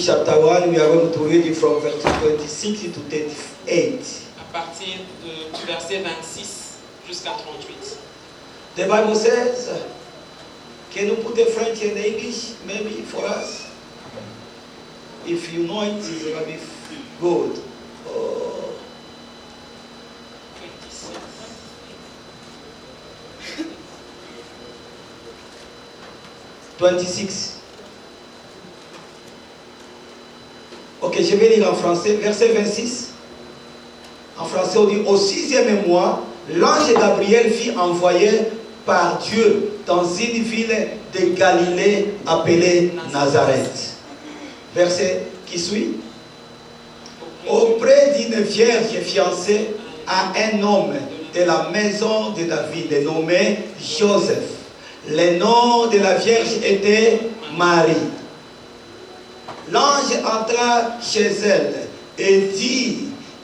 Chapter 1, we are going to read it from verse 26 to 38. À partir du verset 26 jusqu'à 38. The Bible says, can you put the French and English maybe for us? If you know it, it's going to be good. Oh. 26. Ok, je vais lire en français. Verset 26. En français, on dit, au 6e mois, l'ange Gabriel fut envoyé par Dieu dans une ville de Galilée appelée Nazareth. Verset qui suit. Auprès d'une vierge fiancée à un homme de la maison de David, nommé Joseph. Le nom de la vierge était Marie. L'ange entra chez elle et dit,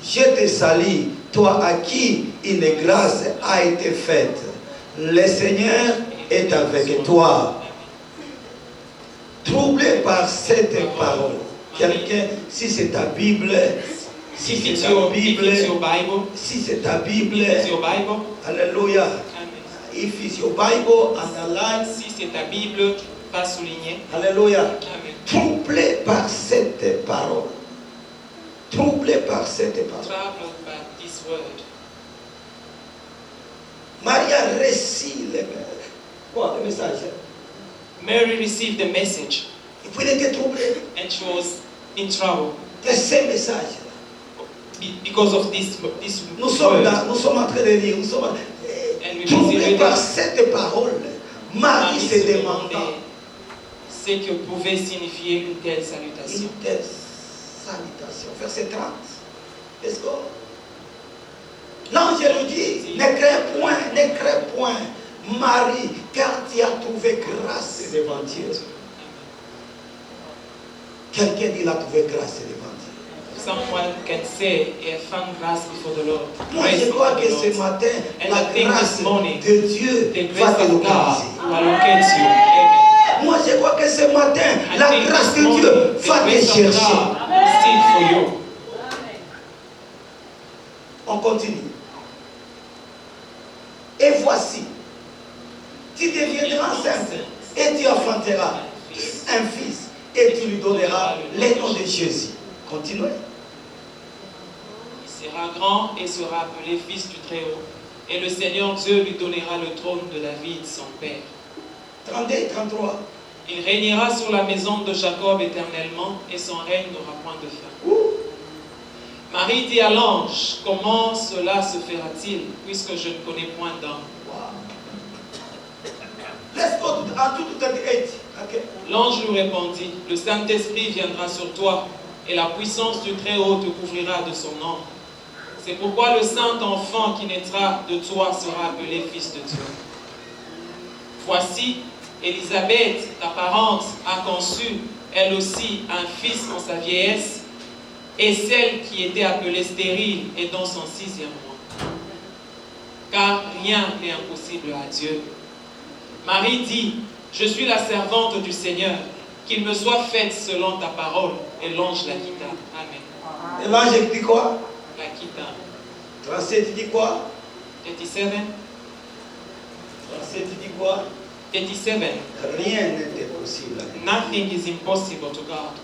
je te salue, toi à qui une grâce a été faite. Le Seigneur est avec toi. Troublé par cette parole, quelqu'un, si c'est ta Bible, si c'est ta Bible, si c'est ta Bible, alléluia. If it's your Bible, underline. Si c'est ta Bible, pas souligné. Alléluia. Amen. Troublé par cette parole. Troublé par cette parole. Troubled by this word. Marie a reçu le message. Mary received the message Et puis elle était troublée and she was in trouble de ce message. because of this Nous sommes word. là, nous sommes en train de lire, nous sommes troublés par cette parole. Marie se demandant ce que pouvait signifier une telle salutation. une telle salutation. Verset 30. Let's go. L'ange lui dit, ne crains point, Marie, car tu as trouvé grâce devant Dieu. Quelqu'un dit, il a trouvé grâce devant Dieu. Someone can say, he has found grace before the Lord. Moi, Grace je crois before que the ce Lord. matin, And la I think grâce this morning, de Dieu the va grace te of God localiser. will locate you. Amen. Moi, je crois que ce matin, I la think grâce this de morning, Dieu the va te grace of chercher. God is still for you. On continue. Et voici, tu deviendras enceinte et tu enfanteras un fils et tu lui donneras le nom de Jésus. Continuez. Il sera grand et sera appelé fils du Très-Haut. Et le Seigneur Dieu lui donnera le trône de David, son père. 32 et 33. Il régnera sur la maison de Jacob éternellement et son règne n'aura point de fin. Ouh. Marie dit à l'ange, comment cela se fera-t-il puisque je ne connais point d'homme? Wow. Let's go to 38. Okay. L'ange lui répondit, le Saint-Esprit viendra sur toi et la puissance du Très-Haut te couvrira de son ombre. C'est pourquoi le saint enfant qui naîtra de toi sera appelé fils de Dieu. Voici, Élisabeth, ta parente, a conçu, elle aussi, un fils en sa vieillesse, et celle qui était appelée stérile est dans son 6e mois. Car rien n'est impossible à Dieu. Marie dit, je suis la servante du Seigneur, qu'il me soit fait selon ta parole. Et l'ange la quitta. Amen. Et l'ange dit quoi? La quitta. 37 dit quoi? 37. 37 dit quoi? 37. Rien n'était possible. Nothing is impossible to God.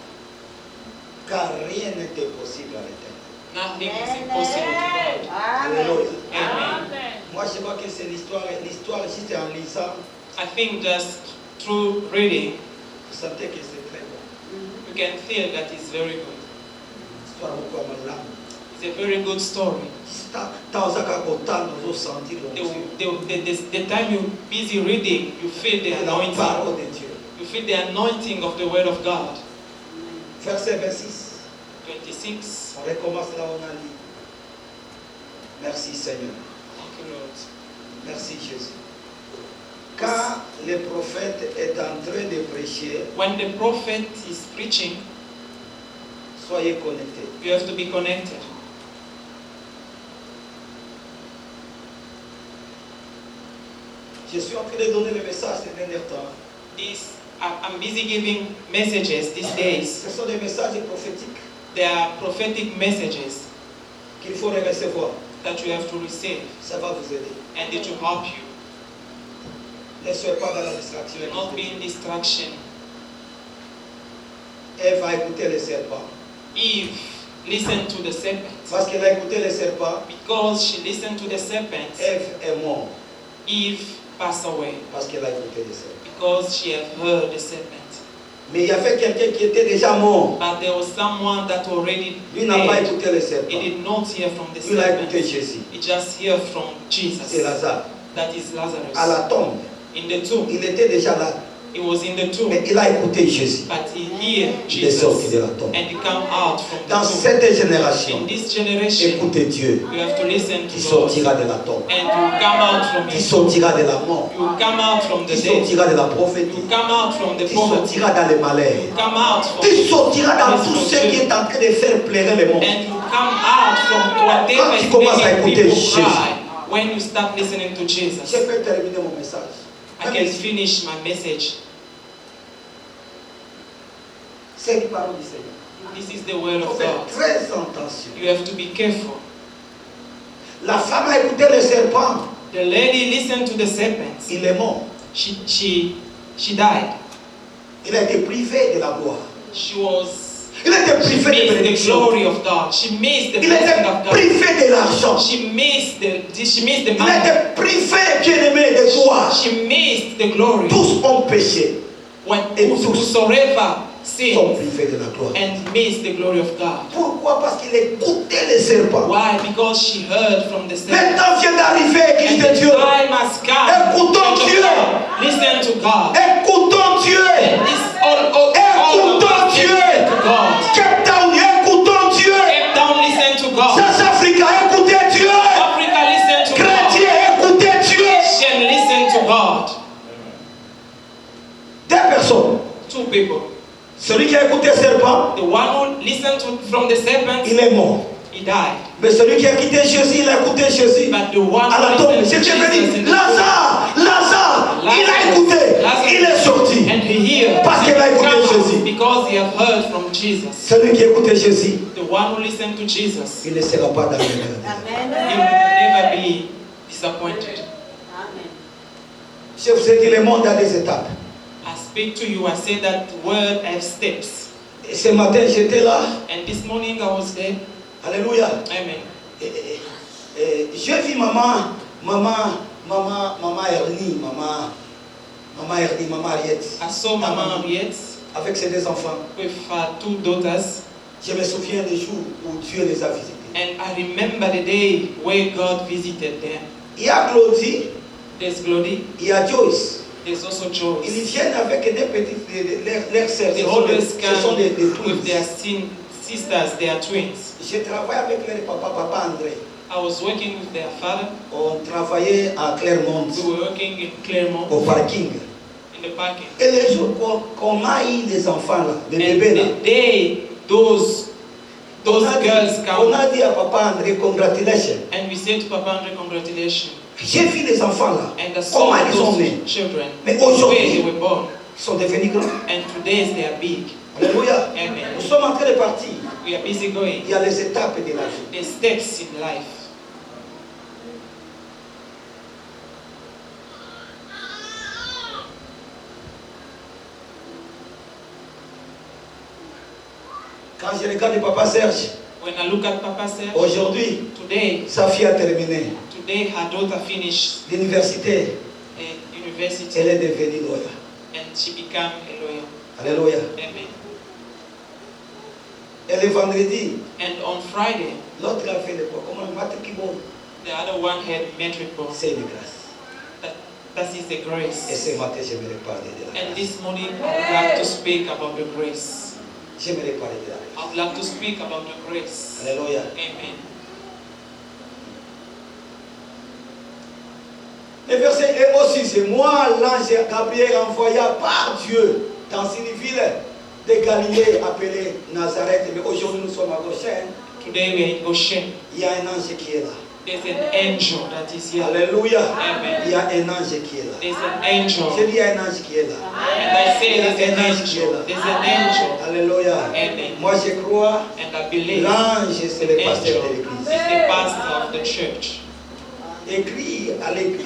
Car rien n'était possible à l'éternel. Nothing is impossible to God. Alléluia. Amen. Moi, je crois que c'est l'histoire juste en lisant, I think just through reading, vous sentez que c'est très bon. you can feel that it's very good. L'histoire beaucoup à mon âme. It's a very good story. The time you're busy reading, you feel the La anointing. parole de Dieu. You feel the anointing of the word of God. Verset 26. 26. On recommence là où on a lu. Merci Seigneur. Thank you, Lord. Merci Jésus. Quand le prophète est en train de prêcher, When the prophet is preaching, soyez connectés. you have to be connected. Je suis en train de donner le message ces derniers temps. This I'm busy giving messages these days. Ce sont des messages prophétiques There are prophetic messages qu'il faut recevoir. that you have to receive, Ça va vous aider. and it will help you. Ne soyez pas dans la distraction. Do not be in distraction. Elle va écouter le serpent. Eve listened to the serpent. Parce qu'elle a écouté le serpent, Because she listened to the serpent, Ève est morte. Eve passed away. Parce qu'elle a écouté le serpent. Because she had heard the serpent. Mais il y avait quelqu'un qui était déjà mort. But there was someone that already Lui n'a pas dead. écouté le He serpent. did not hear from the Lui a écouté serpent. Jésus. He just heard from Jesus. C'est Lazare. That is Lazarus. À la tombe. In the tomb. Il était déjà là. He was in the tomb. Mais il a écouté Jésus. But he heard Il est sorti Jesus. de la tombe. And he come out from the Dans tomb. cette génération, In this generation, écoutez Dieu. you have to listen Qui to God. sortira de la tombe. And you come out from Qui it. sortira de la mort. You come out from the Qui dead. sortira de la You prophétie. come out from the Qui poverty. sortira dans les malheurs. Come out from Qui sortira dans Yes, tout Lord. ce qui est en train de faire pleurer le monde. and you come out from whatever Quand tu is commences à making écouter people Jésus. cry when you start listening to Je Jesus. peux terminer mon message. I can finish my message. C'est une parole du Seigneur. This is the word Il faut of faire God. très attention. You have to be careful. La femme a écouté le serpent. The lady listened to the serpent. Il est mort. She died. Il a été privé de la gloire. She Il a été privé de missed the bénédiction. glory of God. She missed the Il a blessing été of God. privé de l'argent. She missed the Il a money. été privé, bien-aimé, de gloire. She missed the glory. Tous ont péché. When Et tous whosoever sont sinned privés de la gloire. and missed the glory of God. Pourquoi? Parce qu'il écoutait le serpent. Why? Because she heard from the Le serpent. temps vient d'arriver, And Église the de Dieu. time has come. Écoutons Church of Dieu. God. Listen to God. Écoutons Dieu. And this all Écoutons of us Dieu. listen to God. Cape Town, écoutons Dieu. Cape Town, listen to God. South Africa, écoutez Dieu. Africa, listen to God. Chrétien, écoutez Dieu. Christian, listen to God. Deux personnes. Two people. Celui qui a écouté le serpent, The one who listened from the serpent, il est mort. he died. Mais celui qui a quitté Jésus, il a écouté Jésus. But the one À la who tombe, listened to j'étais Jesus venu. in the Lazare, Lazare, il a écouté. Il est sorti. and he heard Parce qu'il a écouté Jésus. because he have heard from Jesus. Celui qui a écouté Jésus, The one who listened to Jesus, il ne sera pas dans le he will never be disappointed. Je vous ai dit, le monde a des étapes. I speak to you, I say that the word has steps. Et ce matin, j'étais là. And this morning I was there. Alléluia. Amen. J'ai vu maman Ernie, maman Ariette, I saw Mama Henriette avec ses deux enfants. with her two daughters, Je me souviens des jours où Dieu les a visités. and I remember the day where God visited them. Il y a Claudie, There's Glody, il y a Joyce. there's also Ils Joyce. viennent avec des petites, leurs sœurs. They Ce always sont des come twins. with their sisters, they are twins. Je travaille avec leur papa André. I was working with their father. On travaillait à Clermont, We were working in Claremont au parking. in the parking. Et les jours qu'on a eu des enfants là, des And bébés là, the day those girls on come, a dit à papa André, congratulations. and we said to Papa Andre, congratulations. J'ai vu les enfants là, And I saw comment ils sont those nés. children, Mais where they aujourd'hui, were born. ils sont devenus grands. And today they are big. Alléluia. Amen. Nous sommes en train de partir. We are busy going. Il y a les étapes de la vie. The steps in life. Quand je regarde papa Serge, When I look at Papa Serge, aujourd'hui, today sa fille a terminé her daughter finished l'université. university Elle est devenue lawyer. and she became a lawyer. Alléluia. Amen. Et le vendredi, And on Friday, l'autre a fait le quoi? Comment matrique bon? the other one had metric ball. C'est une grâce. That is the Et grace. ce matin, j'aimerais parler de la And grâce. this morning, I would like to speak about the grace. J'aimerais parler de la I grâce. would like to speak about the grace. Alléluia. Amen. Le verset est aussi, c'est moi, l'ange Gabriel envoya par Dieu dans une ville de Galilée appelée Nazareth. Mais aujourd'hui, nous sommes à Goshen. Today we are in Goshen. Il y a un ange qui est là. There's an angel that is here. Alléluia. Amen. Il y a un ange qui est là. There's an angel. J'ai dit il y a un ange qui est là. And I say there's an angel. There's an angel. Alléluia. Amen. Moi je crois, And I believe l'ange c'est le pasteur angel de is l'église. the pastor of the church. Écrit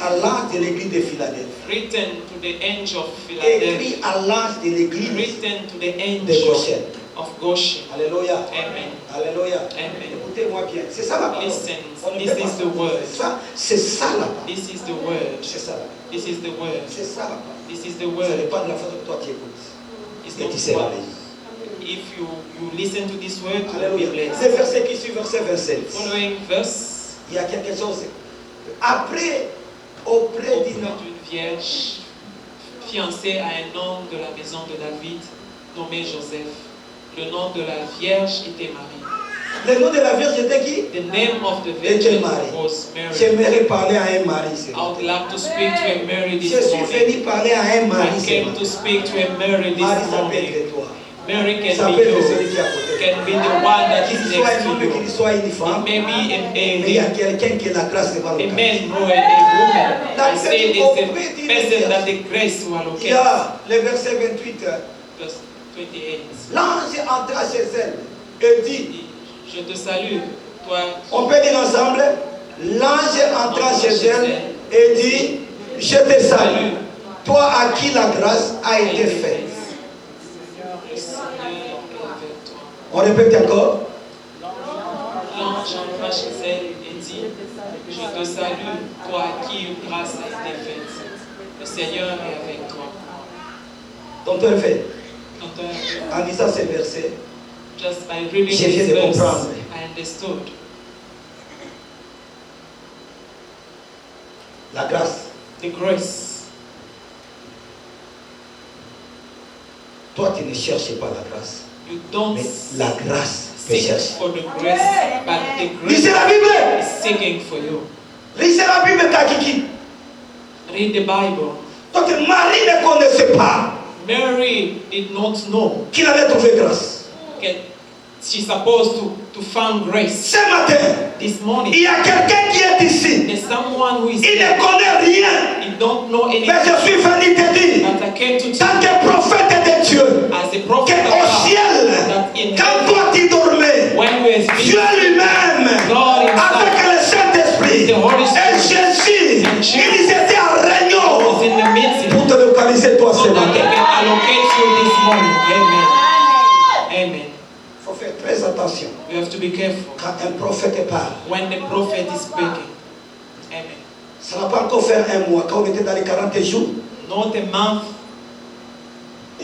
à l'ange de l'église de Philadelphie. Written to the angel of Écrit Philadelphia. à l'ange de l'église Written to the de angel Goshen. of Goshen. Alléluia. Amen. Alléluia. Amen. Écoutez-moi bien. C'est ça la parole. Listen, On ne this peut pas is the word. C'est ça la parole. This is the word. C'est ça la parole. This is the word. C'est ça la parole. This is the Ça word. dépend de la façon que toi tu écoutes. It's Et not tu seras what. béni. If you listen to this word, you will Alléluia. be blessed. Le verset qui suit, verset 27. Following verse, Il y a quelque chose. Après, auprès auprès d'une d'une vierge fiancée à un homme de la maison de David nommé Joseph. Le nom de la vierge était Marie. le nom de la Vierge était qui? The name of the Était virgin Marie. was Mary. J'aimerais parler à un mari. ce I matin. would like to speak to a Mary Je this suis morning. venu parler à un mari. I ce came matin. to speak to a Mary Marie, this ça peut morning. être toi. Mary Ça can peut be être celui you, qui est à côté. can be the one that Qu'il is soit next un to homme, qu'il you. soit une femme. Maybe Mais il y a quelqu'un qui est la grâce de a Valocane. man or a woman. I say this a person that the grace will Il y allocate. a le verset 28. Verse 28. L'ange entra chez elle et dit, Je te salue, toi. on peut dire ensemble, l'ange entra chez elle et dit, je te salue, toi à qui la grâce a été faite. Le Seigneur est avec toi. On répète encore. L'ange entra chez elle et dit, je te salue, toi à qui une grâce a été faite. Le Seigneur est avec toi. Donc on fait, Entends, en disant ces versets, just by reading Je viens this de verse, comprendre. I understood la grâce. the grace. Toi tu ne cherches pas la grâce, You don't mais la grâce te seek cherche. for the grace, but the Lisez grace la Bible. is seeking for you. Lisez la Bible, Kakiki. Read the Bible. Donc Marie ne connaissait pas Mary did not know qu'il allait trouver grâce. that she's supposed to find grace. Ce matin, This morning, il y a quelqu'un qui est ici. there's someone who is Il there. ne connaît rien. He don't know Mais anything. je suis venu te dire, But I came to tant tell you, que prophète de Dieu, as a prophet of qu'au God, ciel, that in quand toi tu dormais, when we are Dieu lui-même, God himself, avec le Saint-Esprit, the Holy et Spirit, Jésus, ils étaient en réunion was in the meeting, pour te localiser toi ce so that they matin. can allocate you this morning. Amen. Amen. Il faut faire très attention We have to be careful quand un prophète parle. when the prophet is speaking. Amen. Ça n'a pas encore fait un mois, quand on était dans les 40 jours. Not a month.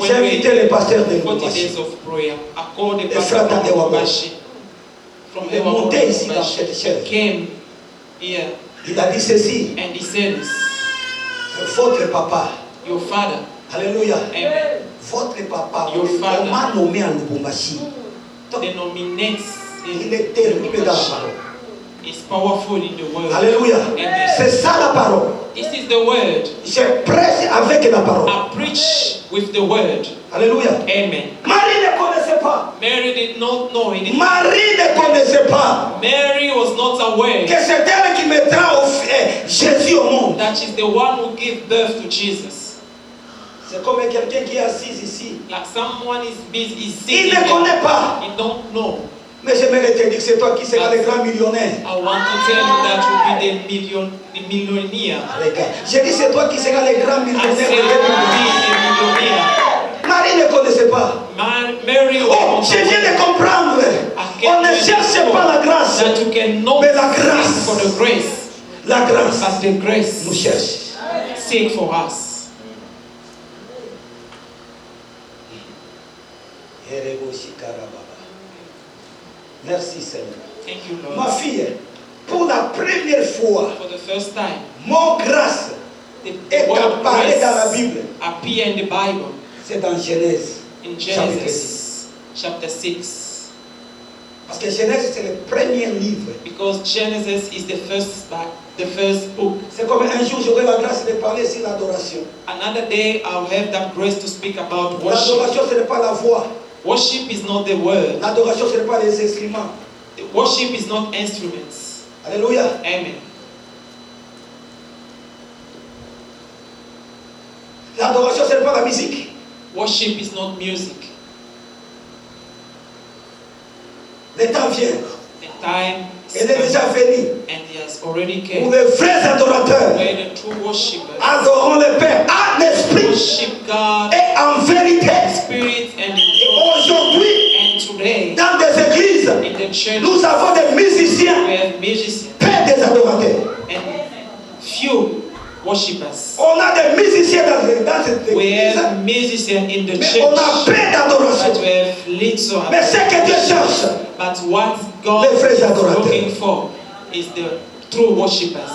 J'ai invité les pasteurs de 40 Lubumbashi. days of prayer. I called the Les pastor frères from d'Adewago. Lubumbashi. From Il est monté ici dans Lubumbashi. cette chaise. He came here Il a dit ceci, and he said, votre papa, your father, alléluia, amen, votre papa, Your father. on m'a nommé à Lubumbashi. denominates Il est terrible dans la parole. is powerful in the word. Alléluia. Amen. C'est ça la parole. This is the word. Je prêche avec la parole. I preach with the word. Alléluia. Amen. Marie ne connaissait pas. Mary did not know anything. Marie ne connaissait pas Mary was not aware que c'est elle qui mettra Jésus au monde. that she's the one who gave birth to Jesus. C'est comme quelqu'un qui est assis ici. Like someone is busy, is Il sitting ne there. connaît pas. He don't know. Mais j'aimerais te dire que c'est toi qui seras le grand millionnaire. I want to tell you that you'll be the millionaire. Regarde, j'ai dit c'est toi qui seras le grand I millionnaire. said you'll be a millionaire. Marie ne connaissait pas. Mary Oh, was je viens de comprendre. On ne cherche pas la grâce. that you cannot Mais la grâce. seek for the grace, La grâce but the grace nous cherche. seek for us. Merci Seigneur. Thank you, Ma Lord. fille, pour la première fois, For the first time, mon grâce the est word apparu dans la grace Bible. appear in the Bible, C'est dans Genèse. in Chapitre Genesis chapter 6. Parce que Genèse, c'est le premier livre. Because Genesis is the first book. C'est comme un jour, j'aurai la grâce de parler sur l'adoration. Another day I'll have that grace to speak about worship. L'adoration, ce n'est pas la voix. Worship is not the word. L'adoration, ce n'est pas les instruments. Worship is not instruments. Alléluia. Amen. L'adoration, ce n'est pas la musique. Worship is not music. Le temps vient. The time Il est déjà venu. and he has already Pour came. les vrais adorateurs, Where the true worshippers adorons le Père en esprit worship God et en vérité. in spirit and in Et truth. aujourd'hui, And today, dans des églises, in the church, nous avons des musiciens, we have musicians Père des adorateurs. and few worshippers. On a des musiciens dans cette We église, have musicians in the mais on a church, peu but d'adoration. we have little. Mais ce que Dieu cherche, But what God Les vrais is adorateurs. looking for is the true worshippers.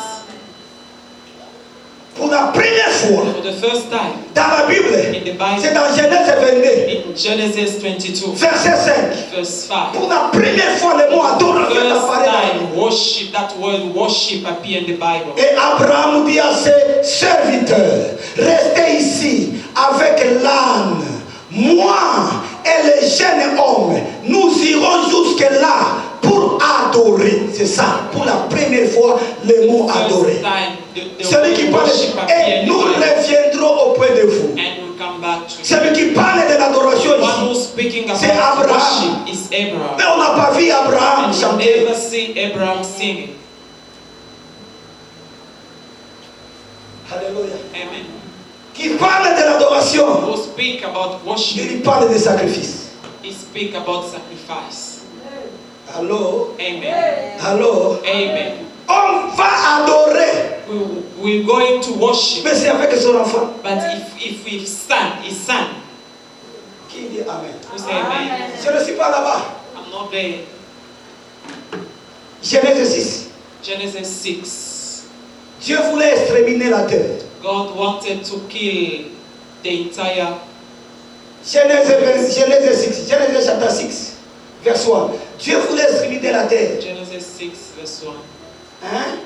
pour la première fois For the first time dans la Bible, in the c'est Bible, dans Genèse 22, in Genesis 22, verset 5. verse 5, Pour la première fois, le mot adoration first apparaît dans la Bible. time worship, that word worship appear in the Bible. Et Abraham dit à ses serviteurs, restez ici avec l'âne. Moi et les jeunes hommes, nous irons jusque là pour adorer. C'est ça, pour la première fois, le mot adorer. First time the Celui qui word parle, worship appear et in the nous Bible. reviendrons auprès de vous. And we'll come back to it. Celui qui parle de l'adoration One ici. who's speaking C'est about Abraham. worship is Abraham. Mais on n'a pas vu Abraham And we chanter. never see Abraham singing. Alléluia. Amen. Qui parle de l'adoration, Who speak about worship, il parle de sacrifice. he speak about sacrifice. Allô? Amen. Allô? Amen. On va adorer. We're going to worship. Mais c'est avec son enfant. But if we've sung, he sang. Qui dit Amen? Who say amen? Je ne suis pas là-bas. I'm not there. Genèse 6. Genesis 6. Dieu voulait exterminer la terre. God wanted to kill the entire Genèse 6. Genèse chapitre 6. Verset 1. Dieu voulait exterminer la terre. Genesis 6 verse 1. Hein?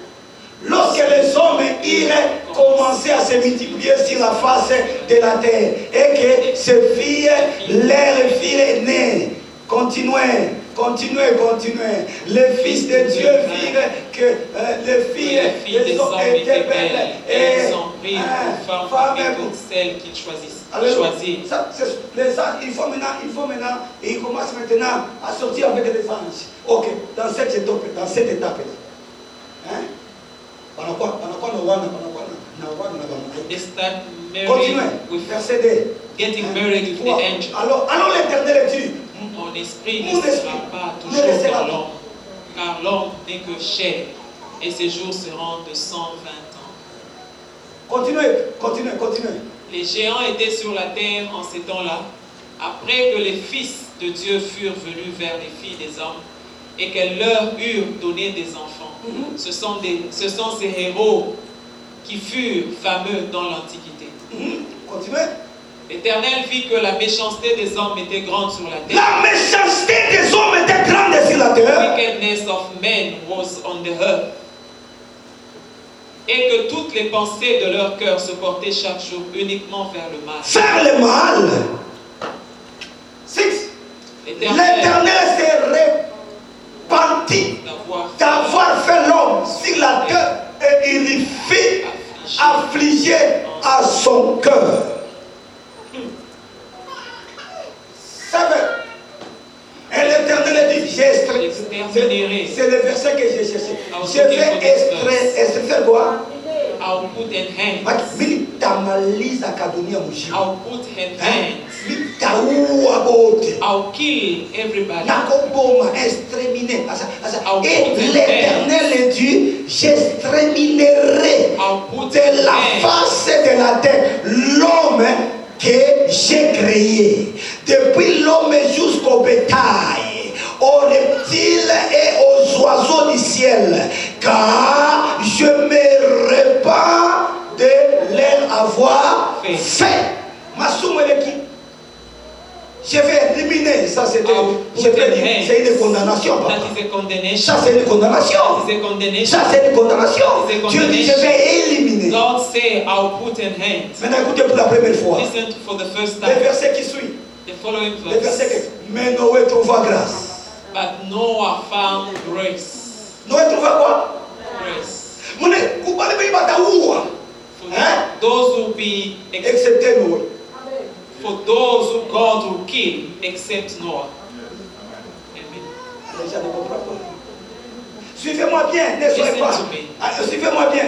Lorsque les hommes iraient commencer à se multiplier sur la face de la terre et que ces filles, leurs filles nées, continuaient. Les fils de Dieu virent que les filles des hommes étaient belles et ils ont pris une femmes femme comme celle qu'ils choisissent. Les anges, il faut maintenant, ils commencent maintenant à sortir avec les anges. Ok, dans cette étape-là. Hein? They start Continuez, marrying with, verset 2. getting married with the angel. Alors l'Éternel dit, Mon esprit Mon ne esprit sera pas ne toujours restera dans pas. l'homme, car l'homme n'est que chair, et ses jours seront de 120 ans. continuez. Les géants étaient sur la terre en ces temps-là, après que les fils de Dieu furent venus vers les filles des hommes, et qu'elles leur eurent donné des enfants. Ce sont ces héros qui furent fameux dans l'Antiquité. Continuez. L'Éternel vit que la méchanceté des hommes était grande sur la terre. La méchanceté des hommes était grande sur la The terre. wickedness of men was on the earth. Et que toutes les pensées de leur cœur se portaient chaque jour uniquement vers le mal. Faire le mal. 6. L'Éternel s'est repenti d'avoir fait l'homme sur la terre et il y fit affliger à son cœur. Et l'Éternel dit, c'est le verset que j'ai cherché. Je vais extraire quoi? I'll put an hand. I'll put an hand. I'll kill everybody. Et l'Éternel dit, j'exterminerai de la face de la terre l'homme que j'ai créé, depuis l'homme jusqu'au bétail, aux reptiles et aux oiseaux du ciel, car je me répands de leur avoir fait. Je vais éliminer, ça c'était, c'est une condamnation. Papa. That is a condemnation. Ça c'est une condamnation. That is a condemnation. Ça c'est une condamnation. Dieu dit je vais éliminer. God say, I'll put an hand. Maintenant écoutez pour la première fois. Listen for the first Le time. verset qui suit. The following Le verset verse. que mais Noé trouva grâce. But Noah found grace. Noé trouva quoi? grace. Mune kubali be bataua. For those who be Excepté Noé. for those who God will kill, except Noah. Amen. Les gens ne comprennent pas. Suivez-moi bien, ne soyez Listen pas. to me. Suivez-moi bien.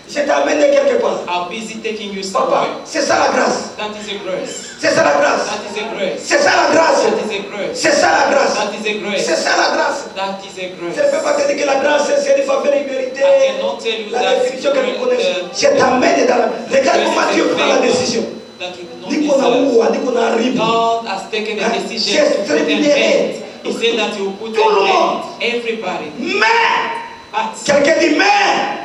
Je t'ai amené quelque part. I'll be busy taking you Papa, somewhere. c'est ça la grâce. That is a grace. C'est ça la grâce. That is a grace. C'est ça la grâce. That is a grace. C'est ça la grâce. That is a grace. C'est ça la grâce. That is a Je ne peux grace. pas te dire que la grâce c'est une faveur imméritée. I cannot tell you La that définition que tu connais. grace Je t'amène dans la. Regarde comment Dieu prend la décision. that we do not Dis qu'on a deserve. oua, dis qu'on arrive. God has taken a decision Yes, to put an très end. He said that he will put Tout le an monde. end. Everybody. Mais, But quelqu'un dit mais,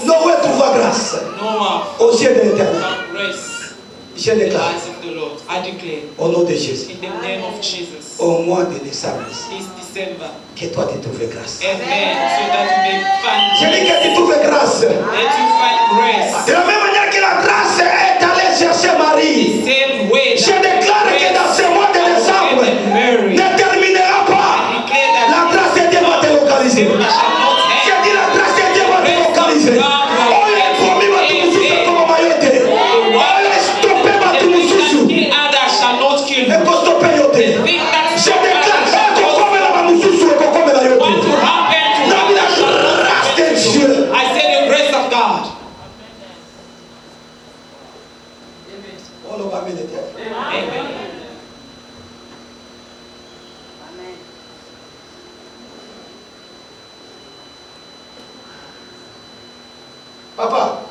Noé trouva grâce Noah aux yeux de l'Éternel. found grace Je in the déclare eyes of the Lord. I declare au nom de Jésus, in the name of Jesus au mois de décembre, this December. que toi tu trouves grâce. Amen. So that you may find Je dis grace. que tu trouves grâce. Let you find grace. De la même manière que la grâce est allée chercher Marie, Same way je that déclare que dans ce mois de décembre Mary ne terminera pas. La grâce de Dieu va te localiser. Je dis la grâce de Dieu va te localiser. Oh, il est promis, va te mousser comme mayotte. Oh, il est stoppé, va te mousser. shall not kill Et qu'on stoppe yote. Je déclare que comme la moussousou et comme la yote. what will happen to La grâce de Dieu. I say the grace of God. On le va méditer. Amen. Papa,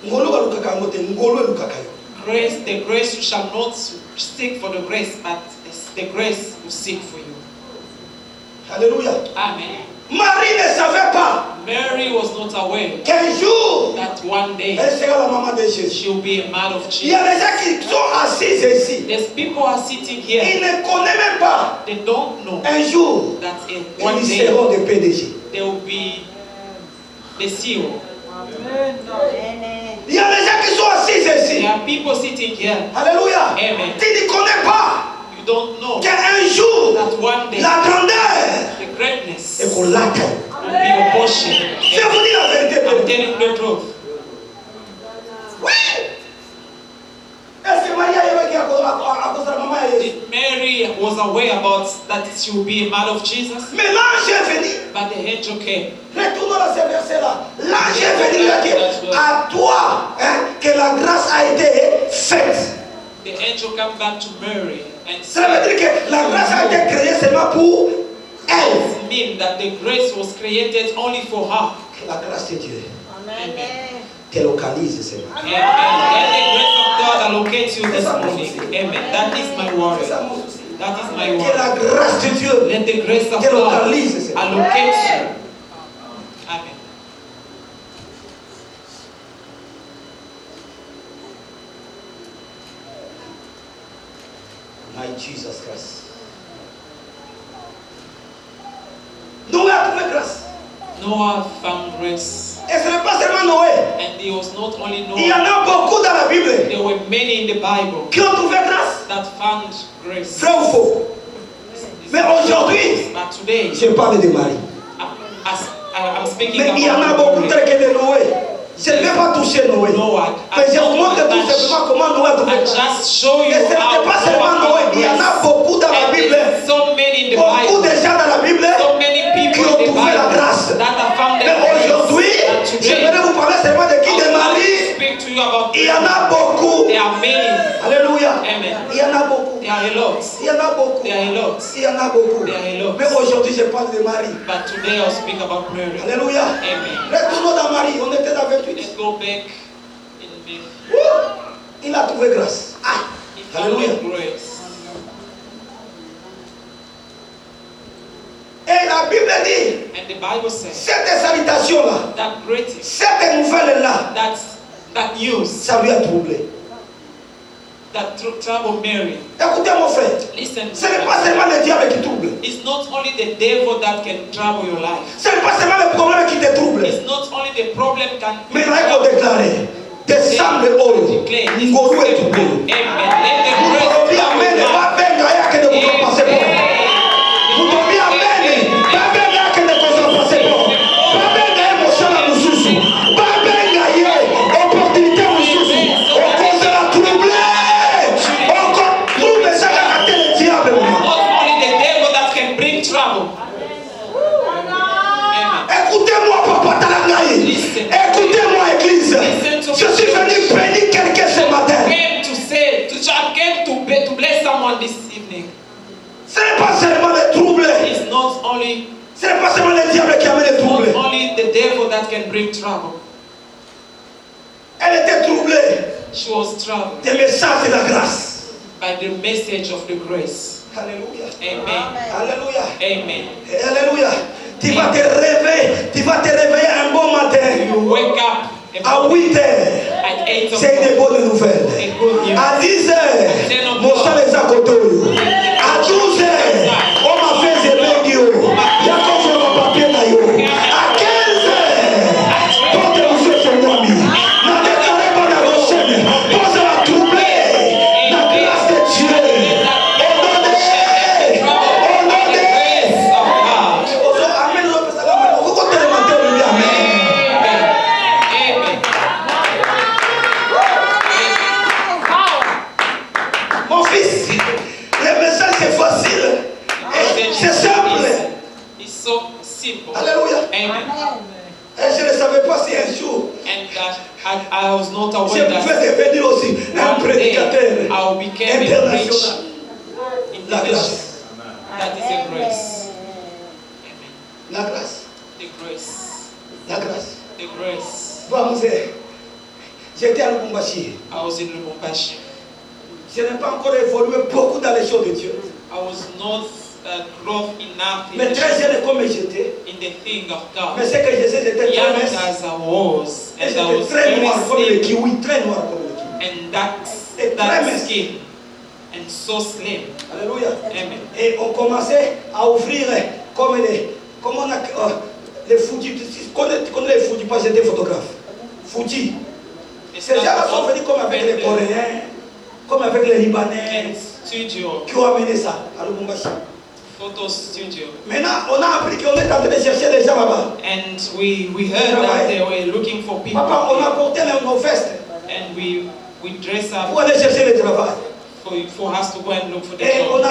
ngolo ba lukaka ngote, ngolo lukaka yo. Grace, the grace you shall not seek for the grace, but it's the grace you seek for you. Alléluia. Amen. Marie ne savait pas Mary was not aware qu'un jour, that one day elle sera la maman de Jésus. she will be a mother of Il y a Jesus. des gens qui sont assis ici. There's people are sitting Ils here, ne connaissent même pas they don't know un jour, that one ils day seront des PDG. they will be the CEO. Il y a des gens qui sont assis ici. There are people sitting here, Alléluia. Amen. Tu ne connais pas you don't know qu'un jour, that one day la grandeur the greatness est pour l'accueil. will be your portion. Je vous dis la vérité. I'm telling you the truth. Oui. Est-ce que Marie avait dit à cause de la maman de Jésus? Did Mary was aware about that she will be a mother of Jesus? Mais l'ange est venu. But the angel came. Retournons à ce verset-là. L'ange est venu lui a dit à toi que la grâce a été faite. The angel came back to Mary and Ça veut said, dire que la grâce a été créée seulement pour elle. it means that the grace was created only for her. Que la grâce de Dieu Amen. te localise seulement. Amen. Let the grace of God allocate you this morning. Amen. That is my word. C'est ça mon souci. That is my Que word. la grâce de Dieu Let the grace of te God localise seulement. allocate you. Amen. My Jesus Christ. Noé a trouvé grâce. Noah found grace. Et ce n'est pas seulement Noé. And there was not only Il y en Noah, a beaucoup dans la Bible there were many in the Bible qui ont trouvé grâce. that found grace. Vrai ou faux? Mais aujourd'hui, But today, je parle de Marie. as I'm speaking Mais il y en a about beaucoup tels que de Noé. Je ne vais pas toucher Noé. Noah. Mais je vous montre tout simplement comment Noé a trouvé I grâce. just show you Et ce how n'était pas seulement Noé. Noah Il y en a found grace. beaucoup dans la And Bible. there's so many in the Beaucoup Bible. de gens dans la Bible So many qui people ont in the trouvé la Bible grâce. that have found the Mais grace. aujourd'hui, And je today, vais vous parler seulement de qui? I De want to Marie. speak to you about Il y en a beaucoup. there are many. Alléluia. Amen. Il y en a beaucoup. There are a lot. Il y en a beaucoup. There are a lot. Il y en a beaucoup. There are a lot. Mais aujourd'hui, je parle de Marie. But today I'll speak about Mary. Alléluia. Amen. Retournons dans Marie. On était dans 28. Let's go back in the Il a trouvé grâce. Ah. He found Alléluia. grace. Et la Bible dit, And the Bible says cette salutation-là, that greeting, cette nouvelle-là, that news, ça lui a troublé. that troubled Mary. Écoutez mon frère, Listen, ce n'est pas seulement le diable qui trouble. it's not only the devil that can trouble your life. Ce n'est pas seulement le problème qui te trouble. It's not only the problem can Mais là, il faut déclarer, décembre oro, declare this ngolu est December. troublé. Amen. Let the Vous grace dormez of amen, God. pas bien gaya que ne vous en passez pas. Vous dormez amen, pas bien gaya que ne vous en passez pas. Pas bien gaya trouble. Écoutez-moi, Papa Talangaï. Écoutez-moi, Église. Je suis venu bénir quelqu'un ce matin. I came to bless someone this evening. Ce n'est pas seulement les troubles. It's not only, Ce n'est pas seulement le diable qui amène les troubles. not only the devil that can bring trouble. Elle était troublée She was troubled des messages de la grâce. by the message of the grace. Alléluia. Amen. Alléluia. Amen. Alléluia. Tu vas te réveiller un bon matin. You wake up À 8 heures. at 8 C'est o'clock. une bonne nouvelle. A good news. À 10 heures, mon sang les a cotés. À 12 heures, on m'a fait zébégio. Il y a comme ça mon papier naïo. À 15 heures, portez-vous sur son ami. N'a déclaré pas la prochaine. Pose la troublée. La grâce de Dieu. Amen. Vous comptez le matin, lui, amen. Mon fils, le message c'est facile. Et c'est simple. It's so simple. Alléluia. Amen. Et je ne savais pas si un jour And I was not je aware pouvais that devenir aussi un one day prédicateur I will become a international. preach La international. grâce. That is a grace. Amen. La grâce. The grace. La grâce. The grace. Vamos ver. J'étais à Lubumbashi. I was in Lubumbashi. Je n'ai pas encore évolué beaucoup dans les choses de Dieu. I was not growth enough Mais très jeune comme j'étais. in the thing of God. Mais ce que je sais, j'étais très Young mince. as I was, Et and I j'étais was très very noir comme le slim, kiwi. Très noir comme le kiwi. and that Très skin, and so slim. Alléluia. Amen. Et on commençait à ouvrir comme comment on a les Fuji. Tu connais les Fuji, pas j'étais photographe. Fuji. Ces gens-là sont venus comme avec les Coréens, comme avec les Libanais, And studio, qui ont amené ça à Lubumbashi. photo studio. Maintenant, on a appris qu'on est en train de chercher des gens là-bas. And we heard that they were looking for people. Papa, on a porté nos vestes And we dress up pour aller chercher le travail. for us to go and look for the Et job.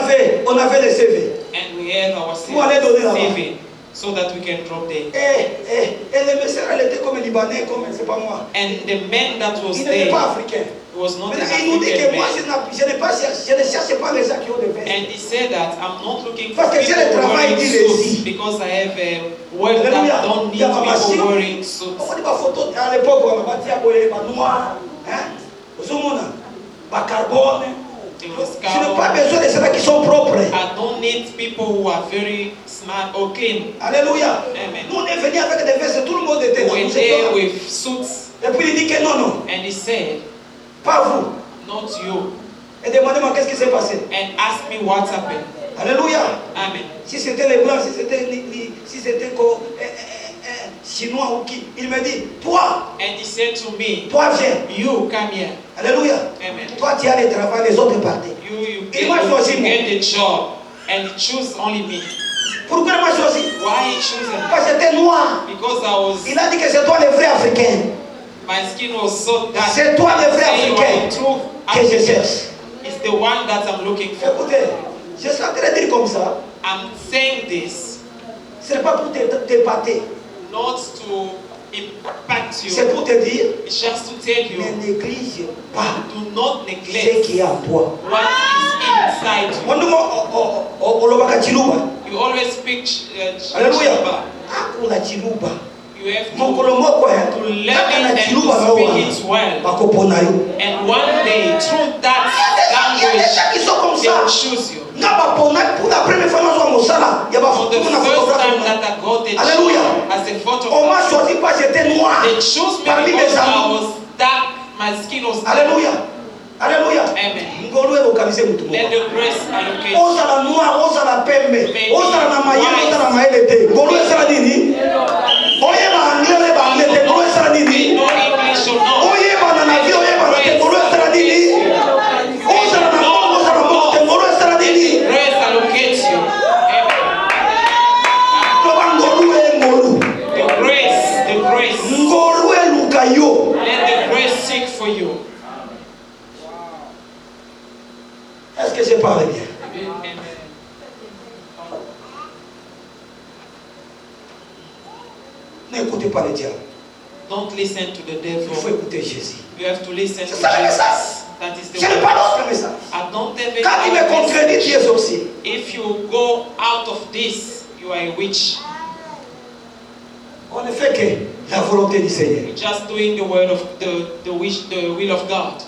on avait les CV. And we have our Pour aller donner là-bas. CV so that we can drop there. Et le message, elle était comme Libanais, comme c'est pas moi. And the man that was Il there n'était pas africain. was not an Maintenant, il nous dit que African moi, man. je ne cherche pas les gens qui ont des vestes. And he said that I'm not looking for Parce que j'ai people le travail wearing d'Irésie. suits because I have a work Alléluia. that don't Il need y a ma machine. people wearing suits. On dit ma photo à l'époque, on m'a dit à noir. Hein? Pas carbone. It was Je n'ai pas carbon. besoin de ceux qui sont propres. I don't need people who are very smart or clean. Alléluia. Amen. Nous, on est venus avec des vestes, tout le monde était là. We're Nous étions there là. with suits, Et puis il dit que non, non, and he said, pas vous. not you, Et demandez-moi qu'est-ce qui s'est passé. and asked me what happened. Alléluia. Amen. Si c'était les blancs, si c'était chinois ou qui, il me dit, toi, And he said to me, toi viens. you come here. Alléluia. Amen. Toi tu as le travail, les autres partent. You Il m'a choisi, moi. get the job, and he chose only me. Pourquoi il m'a choisi? Why he chose me? Parce que j'étais noir. Because I was, Il a dit que c'est toi le vrai africain. my skin was so dark. C'est toi le vrai Say you are africain the true que je African. cherche. It's the one that I'm looking for. Écoutez, je suis en train de dire comme ça. I'm saying this Ce n'est pas pour t'épater. not to impact you. C'est pour te dire, It's just to tell you, ne néglige pas do not ce neglect qui est en toi. what is inside you. On olobaka chiluba. You always speak Alléluia. Chiluba. Akula chiluba. You have Mokolo moko ya. to learn Kaka na it and chiluba to na speak wana. it well. Bakopona yo. And one day, through that Il y a des gens qui sont comme language, they ça. will choose you. Nga bapona pour la première fois dans mosala. Il y a For the beaucoup de first time photographes. that I got the Alléluia. job as a On photographer, m'a choisi parce que j'étais noir. they chose me Parmi mes because I amis. was dark, my skin was dark. Alléluia. Alléluia. Amen. Ngolu elokalize mutu Let moko. the grace allocate. Ozala noir, ozala pembe, Maybe ozala na mayele, white. ozala na mayele te. Ngolu esala nini? Oyeba anglais, oyeba anglais te. Ngolu esala nini? No English or no. Oyeba na navi, oyeba na te. Ngolu esala nini? Ozala na mongo, ozala na mongo te. Ngolu esala nini? Grace allocates you. Amen. Loba ngolu e ngolu. The grace, the grace. Ngolu eluka yo. Let the grace seek for you. Est-ce que je parle bien? Amen. N'écoutez pas le diable. Don't listen to the Il faut devil. écouter Jésus. You have to listen to C'est ça le message. Jesus. That is the Je n'ai pas d'autre message. I don't have Quand il me any contredit, tu es sorcier. If you go out of this, you are a witch. On ne fait que la volonté du Seigneur. You're just doing the word of the will of God.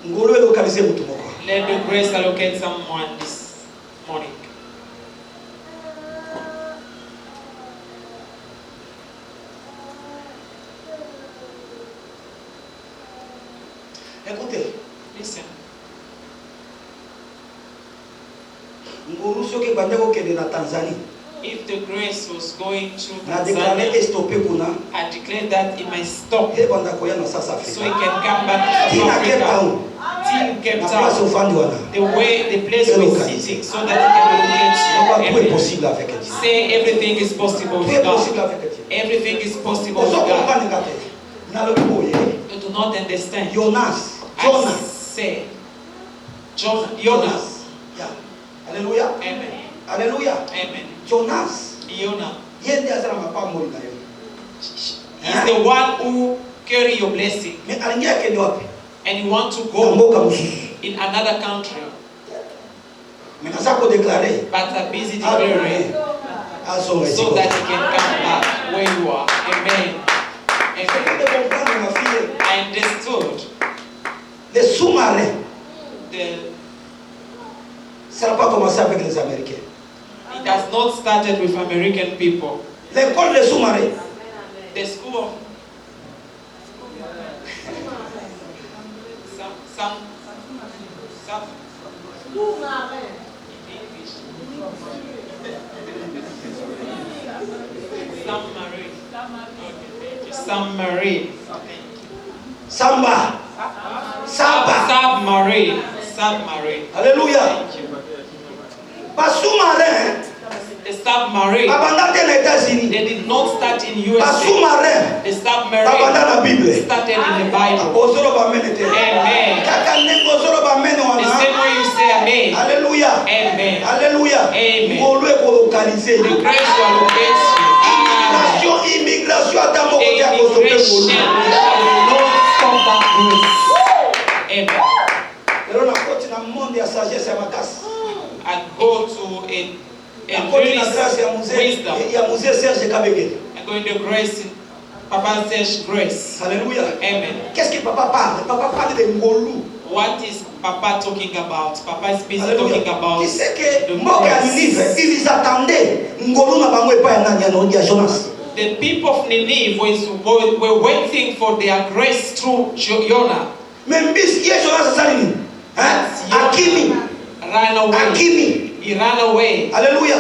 Ngolo elokalize mutu moko. Let the grace allocate someone this morning. Écoutez, Listen. ngolo soki bande kokende na Tanzanie. If the grace was going to Na déclaré Tanzania, stoppé kuna. I declare that it might stop Et banda koya na South so Africa. it can come back to Tina South Cape Africa. Town. Till Cape Na place Town. ofandi wana. The place we're sitting so that it can Tout est locate you. possible avec Dieu. Say everything is possible Tout with est possible God. avec Dieu. Everything is possible Ozo with God. comprendre ngate. Na lo boye. You do not understand. Jonas. I Jonas. say, Jonas. Jonas. Yeah. Alléluia. Amen. Alléluia. Amen. Jonas. Jonah Yende azala mapambo na yo. is the one who carry your blessing, Mais alingia kende wapi? and you want to Na go mboka mususu. in another country, Mais naza ko déclarer. but are busy declaring Azonga so isiko. that you can come back where you are. Amen. Amen. Faites comprendre ma fille. I understood Les sous-marins, ça n'a pas commencé avec les Américains. it has not started with American people. L'école des sous-marins, The school of some submarine. Samba, Saba. Submarine. Alléluia. Thank you. Pas sous-marin, The submarine. abanda te na États-Unis. They did not start in Pas USA. sous-marin, The abanda submarine na Bible. started in the Bible. Ozoro ba mene te. Amen. Kaka ndenge ozoro ba mene The wana. same way you say amen. Alléluia. Amen. Alléluia. Amen. Ngolo ekolokalize. The grace will locate you. Amen. Immigration ata moko te akosope Immigration ngolo. shall not stop that grace. Amen. Lelo nakoti na monde ya sagesse ya makasi. And go to a Nakoti na grâce ya wisdom. musée Serge Kabeke. And go in the grace. Papa says grace. Alléluia. Amen. Qu'est-ce que papa parle? Papa parle de ngolu. What is Papa talking about? Papa is busy Alléluia. talking about Tu sais que the mboka ya grace. Ninive, ils attendaient ngolu na bango epai ya nani ya Jonas. The people of Nineveh were waiting for their grace through Jonah. Mais mbisi ye Jonas asali nini? Hein? Jonah Akimi. ran away. Akimi. He ran away. Alléluia.